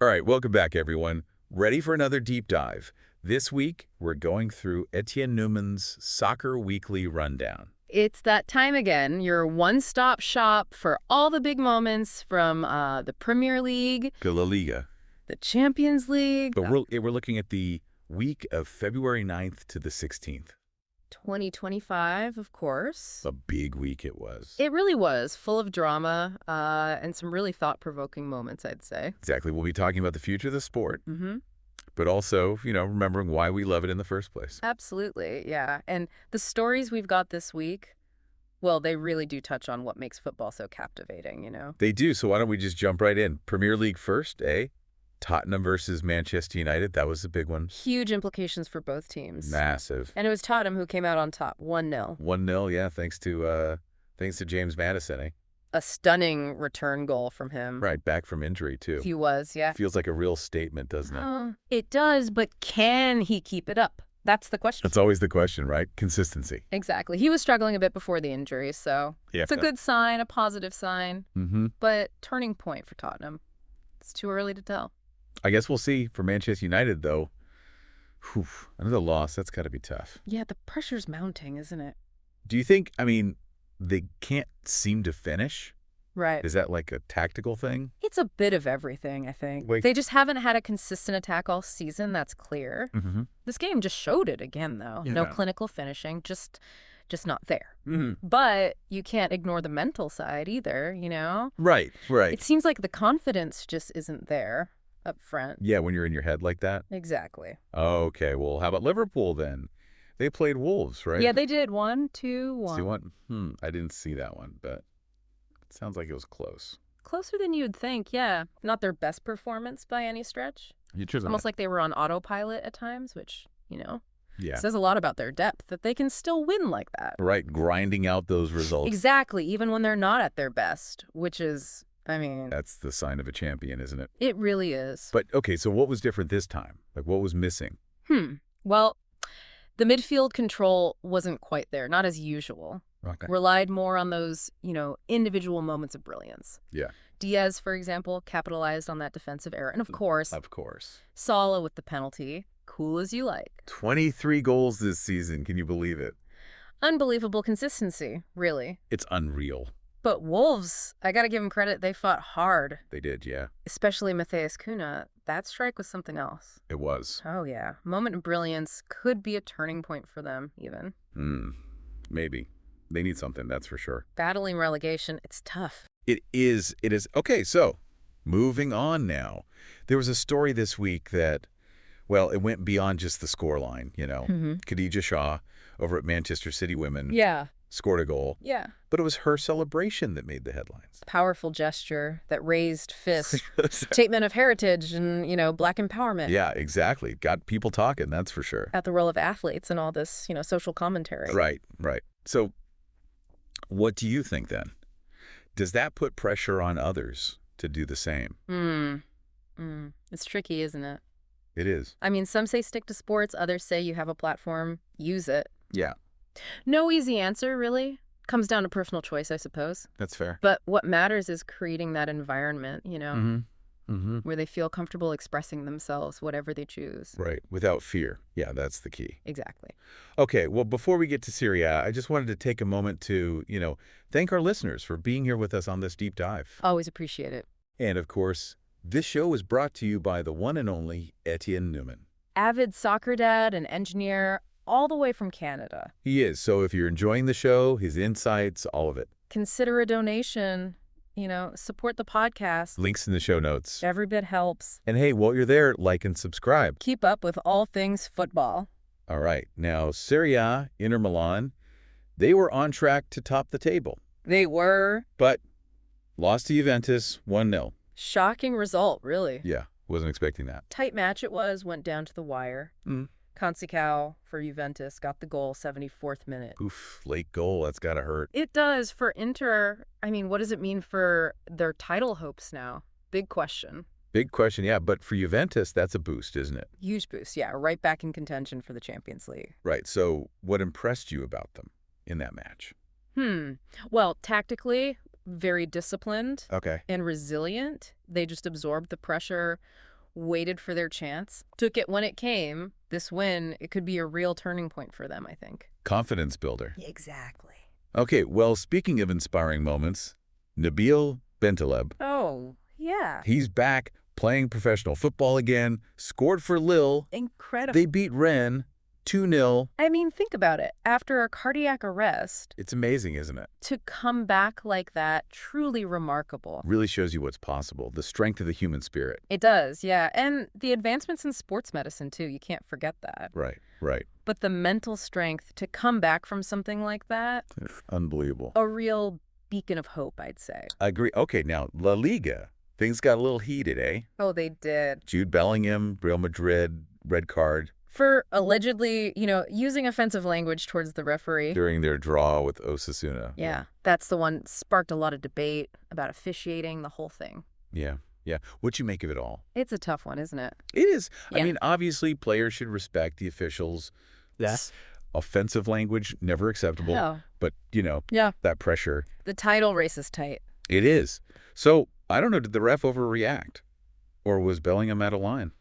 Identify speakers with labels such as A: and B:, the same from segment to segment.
A: All right, welcome back, everyone. Ready for another deep dive. This week, we're going through Etienne Newman's Soccer Weekly Rundown.
B: It's that time again, your one-stop shop for all the big moments from the Premier League,
A: La Liga.
B: the Champions League,
A: But we're looking at the week of February 9th to the 16th.
B: 2025, of course.
A: A big week it was.
B: It really was, full of drama and some really thought-provoking moments, I'd say.
A: Exactly. We'll be talking about the future of the sport,
B: Mm-hmm.
A: but also, remembering why we love it in the first place.
B: Absolutely, yeah. And the stories we've got this week, well, they really do touch on what makes football so captivating.
A: They do, so why don't we just jump right in? Premier League first, eh? Tottenham versus Manchester United, that was a big one.
B: Huge implications for both teams.
A: Massive.
B: And it was Tottenham who came out on top, 1-0.
A: 1-0, yeah, thanks to James Madison, eh?
B: A stunning return goal from him.
A: Right, back from injury, too.
B: He was, yeah.
A: Feels like a real statement, doesn't it?
B: It does, but can he keep it up? That's the question.
A: That's always the question, right? Consistency.
B: Exactly. He was struggling a bit before the injury, so
A: Yeah.
B: it's a good sign, a positive sign.
A: Mm-hmm.
B: But turning point for Tottenham. It's too early to tell.
A: I guess we'll see. For Manchester United, though, another loss, that's got to be tough.
B: Yeah, the pressure's mounting, isn't it?
A: Do you think, they can't seem to finish?
B: Right.
A: Is that like a tactical thing?
B: It's a bit of everything, I think.
A: Like-
B: They just haven't had a consistent attack all season, that's clear.
A: Mm-hmm.
B: This game just showed it again, though. No
A: Yeah.
B: clinical finishing, just not there.
A: Mm-hmm.
B: But you can't ignore the mental side either,
A: Right.
B: It seems like the confidence just isn't there up front.
A: Yeah, when you're in your head like that.
B: Exactly.
A: Okay, well, how about Liverpool then? They played Wolves, right?
B: Yeah, they did. 1-2-1.
A: See what? I didn't see that one, but it sounds like it was close.
B: Closer than you'd think, yeah. Not their best performance by any stretch. Almost like they were on autopilot at times, which,
A: Yeah.
B: says a lot about their depth, that they can still win like that.
A: Right, grinding out those results.
B: Exactly, even when they're not at their best, which is,
A: That's the sign of a champion, isn't it?
B: it really is.
A: But, okay, so what was different this time? Like, what was missing?
B: Well, the midfield control wasn't quite there, not as usual.
A: Okay.
B: Relied more on those, individual moments of brilliance.
A: Yeah.
B: Diaz, for example, capitalized on that defensive error. And of course, Salah with the penalty. Cool as you like.
A: 23 goals this season. Can you believe it?
B: Unbelievable consistency, really.
A: It's unreal.
B: But Wolves, I gotta give them credit, they fought hard.
A: They did, yeah.
B: Especially Matheus Cunha. That strike was something else.
A: It was.
B: Oh, yeah. Moment of brilliance could be a turning point for them, even.
A: Maybe. They need something, that's for sure.
B: Battling relegation, it's tough.
A: It is. Okay, so moving on now. There was a story this week that, well, it went beyond just the scoreline, Khadija Shah over at Manchester City Women
B: Yeah.
A: scored a goal.
B: Yeah.
A: But it was her celebration that made the headlines.
B: Powerful gesture, that raised fist, statement of heritage and, black empowerment.
A: Yeah, exactly. Got people talking, that's for sure.
B: At the role of athletes and all this, social commentary.
A: Right. So what do you think then? Does that put pressure on others to do the same?
B: It's tricky, isn't it?
A: It is.
B: Some say stick to sports, others say you have a platform, use it.
A: Yeah,
B: No easy answer, really. Comes down to personal choice, I suppose.
A: that's fair.
B: But what matters is creating that environment,
A: Mm-hmm.
B: where they feel comfortable expressing themselves, whatever they choose.
A: Right, without fear. Yeah, that's the key.
B: Exactly.
A: Okay, well, before we get to Serie A, I just wanted to take a moment to, thank our listeners for being here with us on this deep dive.
B: Always appreciate it.
A: And, of course, this show is brought to you by the one and only Etienne Newman.
B: Avid soccer dad and engineer, all the way from Canada.
A: He is, so if you're enjoying the show, his insights, all of it.
B: Consider a donation. Support the podcast.
A: Links in the show notes.
B: Every bit helps.
A: And hey, while you're there, like and subscribe.
B: Keep up with all things football.
A: All right, now Serie A, Inter Milan, they were on track to top the table.
B: They were.
A: But lost to Juventus 1-0.
B: Shocking result, really.
A: Yeah, wasn't expecting that.
B: Tight match it was, went down to the wire. Consecao for Juventus got the goal, 74th minute.
A: Oof, late goal, that's gotta hurt.
B: It does. For Inter, what does it mean for their title hopes now? Big question.
A: Big question, yeah, but for Juventus, that's a boost, isn't it?
B: Huge boost, yeah. Right back in contention for the Champions League.
A: Right, so what impressed you about them in that match?
B: Well, tactically, very disciplined
A: Okay.
B: and resilient. They just absorbed the pressure, waited for their chance, took it when it came. This win, it could be a real turning point for them, I think.
A: Confidence builder.
B: Exactly.
A: Okay, well, speaking of inspiring moments, Nabil Bentaleb,
B: Oh, yeah.
A: he's back playing professional football again, scored for Lille.
B: Incredible.
A: They beat Rennes 2-0.
B: I mean, think about it. After a cardiac arrest,
A: It's amazing, isn't it?
B: to come back like that, truly remarkable.
A: Really shows you what's possible, the strength of the human spirit.
B: It does, yeah. And the advancements in sports medicine, too. You can't forget that.
A: Right, right.
B: But the mental strength to come back from something like that,
A: Unbelievable.
B: a real beacon of hope, I'd say.
A: I agree. Okay, now, La Liga. Things got a little heated, eh?
B: Oh, they did.
A: Jude Bellingham, Real Madrid, red card
B: For allegedly, using offensive language towards the referee.
A: during their draw with Osasuna.
B: Yeah, that's the one sparked a lot of debate about officiating, the whole thing.
A: Yeah, yeah. What'd you make of it all?
B: It's a tough one, isn't it?
A: It is. I
B: Yeah.
A: mean, obviously, players should respect the officials.
B: Yes.
A: Offensive language, never acceptable.
B: Oh.
A: But,
B: Yeah.
A: that pressure.
B: The title race is tight.
A: It is. So, I don't know, did the ref overreact? Or was Bellingham out of line?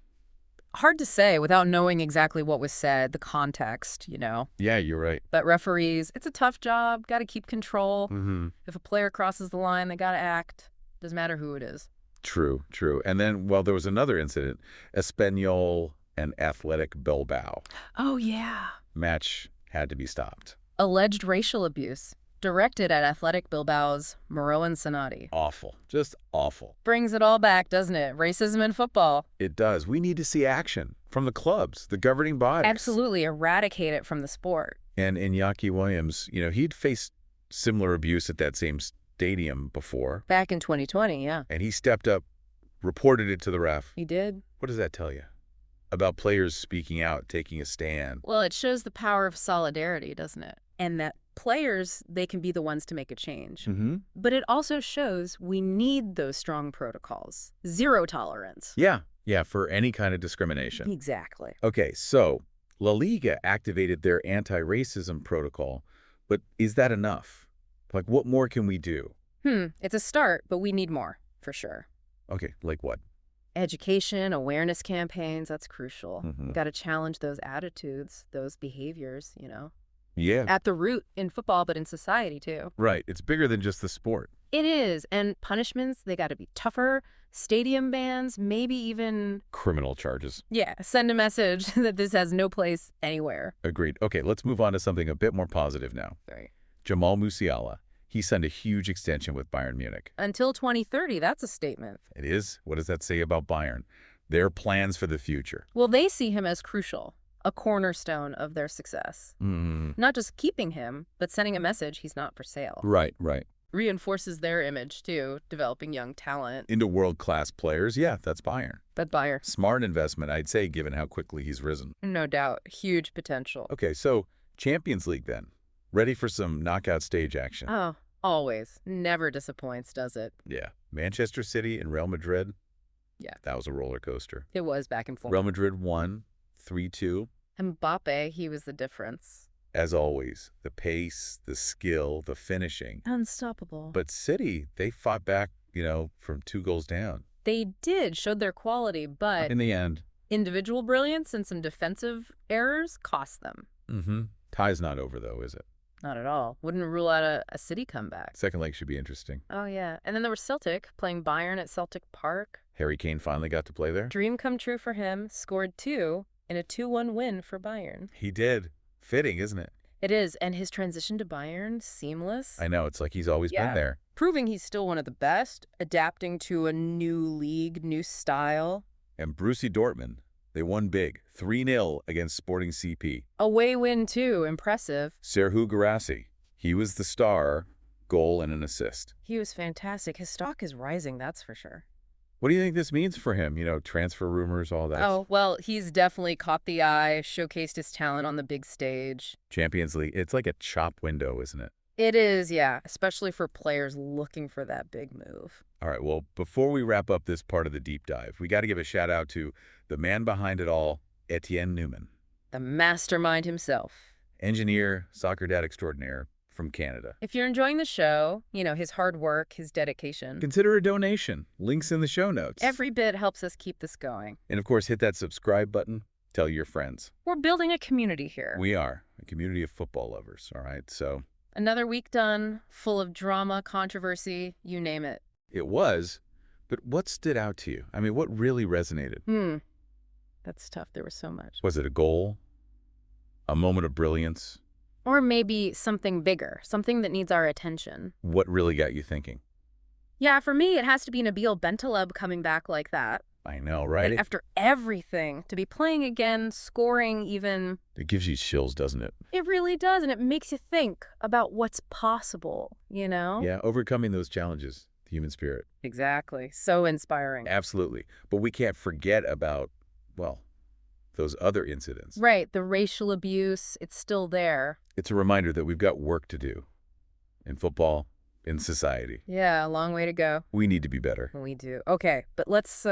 B: Hard to say without knowing exactly what was said, the context,
A: Yeah, you're right.
B: But referees, it's a tough job. Got to keep control.
A: Mm-hmm.
B: If a player crosses the line, they got to act. Doesn't matter who it is.
A: True, true. And then, well, there was another incident. Espanyol and Athletic Bilbao.
B: Oh, yeah.
A: Match had to be stopped.
B: Alleged racial abuse directed at Athletic Bilbao's Marouane Sanadi.
A: Awful. Just awful.
B: Brings it all back, doesn't it? Racism in football.
A: It does. We need to see action from the clubs, the governing bodies.
B: Absolutely eradicate it from the sport.
A: And Iñaki Williams, he'd faced similar abuse at that same stadium before.
B: Back in 2020, yeah.
A: And he stepped up, reported it to the ref.
B: He did.
A: What does that tell you? About players speaking out, taking a stand.
B: Well, it shows the power of solidarity, doesn't it? And that players, they can be the ones to make a change.
A: Mm-hmm.
B: But it also shows we need those strong protocols. Zero tolerance.
A: Yeah, for any kind of discrimination.
B: Exactly.
A: Okay, so La Liga activated their anti-racism protocol, but is that enough? Like, what more can we do?
B: It's a start, but we need more, for sure.
A: Okay, like what?
B: Education, awareness campaigns, that's crucial.
A: Mm-hmm.
B: Got to challenge those attitudes, those behaviors,
A: Yeah.
B: At the root in football, but in society too.
A: Right. It's bigger than just the sport.
B: It is. And punishments, they got to be tougher. Stadium bans, maybe even...
A: Criminal charges.
B: Yeah, send a message that this has no place anywhere.
A: Agreed. Okay, let's move on to something a bit more positive now.
B: Right.
A: Jamal Musiala. He signed a huge extension with Bayern Munich.
B: Until 2030, that's a statement.
A: It is? What does that say about Bayern? Their plans for the future.
B: Well, they see him as crucial, a cornerstone of their success. Not just keeping him, but sending a message he's not for sale.
A: Right.
B: Reinforces their image, too, developing young talent.
A: Into world-class players, yeah, that's Bayern.
B: But Bayern.
A: Smart investment, I'd say, given how quickly he's risen.
B: No doubt. Huge potential.
A: Okay, so Champions League then. Ready for some knockout stage action.
B: Oh, always. Never disappoints, does it?
A: Yeah. Manchester City and Real Madrid.
B: Yeah.
A: That was a roller coaster.
B: It was back and forth.
A: Real Madrid won 3-2.
B: Mbappe, he was the difference.
A: As always, the pace, the skill, the finishing.
B: Unstoppable.
A: But City, they fought back, from 2 goals down.
B: They did, showed their quality, but
A: In the end.
B: individual brilliance and some defensive errors cost them.
A: Mm-hmm. Tie's not over, though, is it?
B: Not at all. Wouldn't rule out a City comeback.
A: Second leg should be interesting.
B: Oh, yeah. And then there was Celtic playing Bayern at Celtic Park.
A: Harry Kane finally got to play there.
B: Dream come true for him. Scored 2 in a 2-1 win for Bayern.
A: He did. Fitting, isn't it?
B: It is. And his transition to Bayern, seamless.
A: I know. It's like he's always been there.
B: Proving he's still one of the best, adapting to a new league, new style.
A: And Borussia Dortmund, they won big, 3-0 against Sporting CP.
B: Away win, too. Impressive.
A: Serhou Guirassy, he was the star, goal and an assist.
B: He was fantastic. His stock is rising, that's for sure.
A: What do you think this means for him? Transfer rumors, all that.
B: Oh, well, he's definitely caught the eye, showcased his talent on the big stage.
A: Champions League, it's like a chop window, isn't it?
B: It is, yeah, especially for players looking for that big move.
A: All right, well, before we wrap up this part of the deep dive, we got to give a shout out to the man behind it all, Etienne Newman.
B: The mastermind himself.
A: Engineer, soccer dad extraordinaire, from Canada.
B: If you're enjoying the show, his hard work, his dedication,
A: Consider a donation. Links in the show notes.
B: every bit helps us keep this going.
A: And of course, hit that subscribe button. Tell your friends.
B: We're building a community here.
A: We are a community of football lovers, all right? So
B: another week done, full of drama, controversy, you name it.
A: it was, but what stood out to you? I mean, what really resonated?
B: That's tough. There was so much.
A: Was it a goal? A moment of brilliance?
B: Or maybe something bigger, something that needs our attention.
A: What really got you thinking?
B: Yeah, for me, it has to be Nabil Bentaleb coming back like that.
A: I know, right?
B: And after everything, to be playing again, scoring even.
A: It gives you chills, doesn't it?
B: It really does, and it makes you think about what's possible,
A: Yeah, overcoming those challenges, the human spirit.
B: Exactly. So inspiring.
A: Absolutely. But we can't forget about, well, those other incidents.
B: Right, the racial abuse, it's still there.
A: It's a reminder that we've got work to do in football, in society.
B: Yeah, a long way to go.
A: We need to be better.
B: We do. Okay, but let's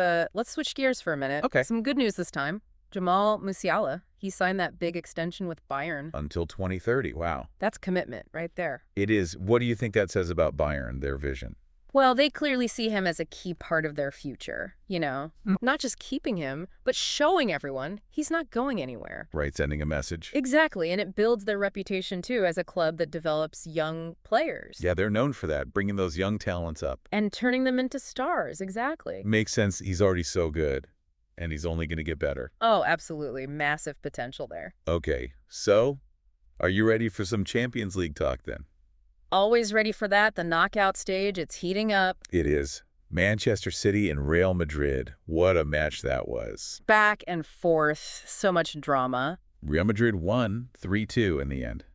B: switch gears for a minute.
A: Okay.
B: Some good news this time. Jamal Musiala, he signed that big extension with Bayern.
A: Until 2030. Wow.
B: That's commitment right there.
A: It is. What do you think that says about Bayern, their vision?
B: Well, they clearly see him as a key part of their future, Not just keeping him, but showing everyone he's not going anywhere.
A: Right, sending a message.
B: Exactly, and it builds their reputation, too, as a club that develops young players.
A: Yeah, they're known for that, bringing those young talents up.
B: And turning them into stars, exactly.
A: Makes sense. He's already so good, and he's only going to get better.
B: Oh, absolutely. Massive potential there.
A: Okay, so are you ready for some Champions League talk then?
B: Always ready for that. The knockout stage, it's heating up.
A: It is. Manchester City and Real Madrid. What a match that was.
B: Back and forth. So much drama.
A: Real Madrid won 3-2 in the end.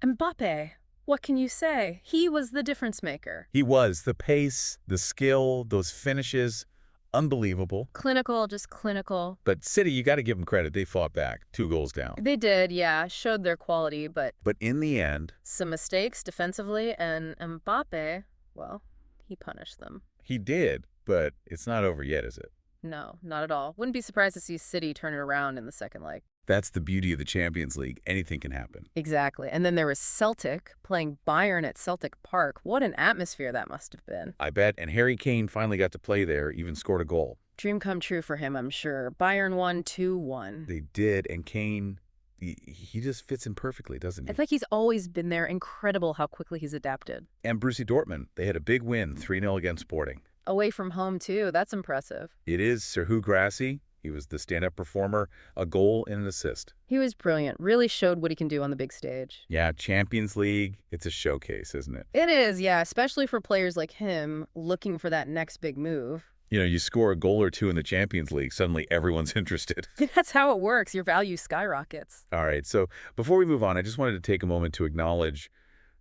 B: Mbappe, what can you say? He was the difference maker.
A: He was. The pace, the skill, those finishes, unbelievable.
B: Clinical, just clinical.
A: But City, you got to give them credit. They fought back, 2 goals down.
B: They did, yeah. Showed their quality, but
A: in the end,
B: some mistakes defensively, and Mbappe, well, he punished them.
A: He did, but it's not over yet, is it?
B: No, not at all. Wouldn't be surprised to see City turn it around in the second leg.
A: That's the beauty of the Champions League. Anything can happen.
B: Exactly. And then there was Celtic playing Bayern at Celtic Park. What an atmosphere that must have been.
A: I bet. And Harry Kane finally got to play there, even scored a goal.
B: Dream come true for him, I'm sure. Bayern won 2-1.
A: They did, and Kane, he just fits in perfectly, doesn't he?
B: It's like he's always been there. Incredible how quickly he's adapted.
A: And Borussia Dortmund, they had a big win, 3-0 against Sporting.
B: Away from home, too. That's impressive.
A: It is. Serhou Guirassy, he was the stand-up performer, a goal and an assist.
B: He was brilliant. Really showed what he can do on the big stage.
A: Yeah, Champions League, it's a showcase, isn't it?
B: It is, yeah, especially for players like him looking for that next big move.
A: You score a goal or two in the Champions League, suddenly everyone's interested.
B: That's how it works. Your value skyrockets.
A: All right, so before we move on, I just wanted to take a moment to acknowledge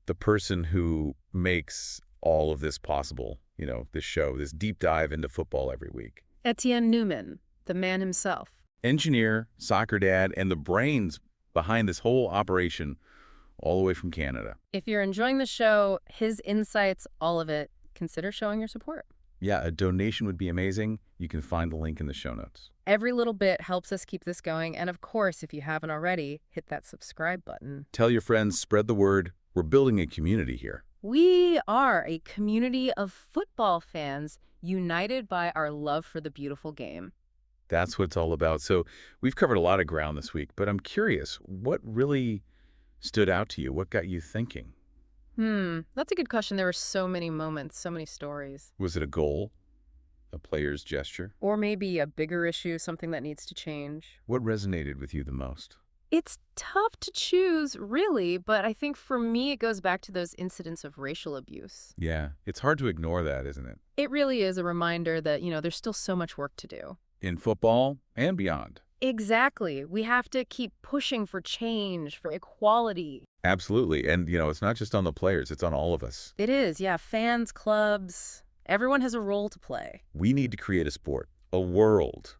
A: the person who makes all of this possible, this show, this deep dive into football every week.
B: Etienne Newman, the man himself.
A: Engineer, soccer dad, and the brains behind this whole operation, all the way from Canada.
B: If you're enjoying the show, his insights, all of it, consider showing your support.
A: Yeah, a donation would be amazing. You can find the link in the show notes.
B: Every little bit helps us keep this going. And of course, if you haven't already, hit that subscribe button.
A: Tell your friends, spread the word. We're building a community here.
B: We are a community of football fans united by our love for the beautiful game.
A: That's what it's all about. So we've covered a lot of ground this week, but I'm curious, what really stood out to you? What got you thinking?
B: That's a good question. There were so many moments, so many stories.
A: Was it a goal? A player's gesture?
B: Or maybe a bigger issue, something that needs to change.
A: What resonated with you the most?
B: It's tough to choose, really, but I think for me it goes back to those incidents of racial abuse.
A: Yeah, it's hard to ignore that, isn't it?
B: It really is a reminder that, there's still so much work to do.
A: In football and beyond.
B: Exactly. We have to keep pushing for change, for equality.
A: Absolutely. And, it's not just on the players, it's on all of us.
B: It is, yeah. Fans, clubs, everyone has a role to play.
A: We need to create a sport, a world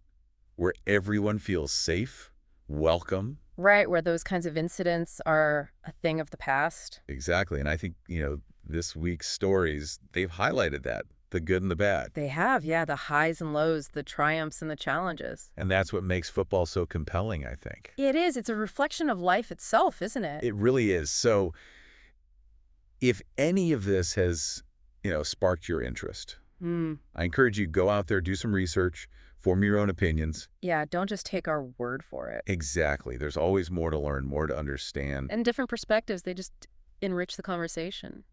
A: where everyone feels safe, welcome.
B: Right, where those kinds of incidents are a thing of the past.
A: Exactly. And I think, this week's stories, they've highlighted that. The good and the bad.
B: They have, yeah, the highs and lows, the triumphs and the challenges.
A: And that's what makes football so compelling, I think.
B: It is. It's a reflection of life itself, isn't it?
A: It really is. So If any of this has, sparked your interest,
B: Hmm.
A: I encourage you to go out there, do some research, form your own opinions.
B: Yeah, don't just take our word for it.
A: Exactly. There's always more to learn, more to understand.
B: And different perspectives, they just enrich the conversation.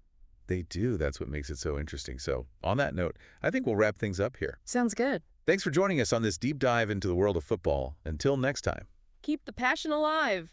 A: They do. That's what makes it so interesting. So on that note, I think we'll wrap things up here.
B: Sounds good.
A: Thanks for joining us on this deep dive into the world of football. Until next time.
B: Keep the passion alive.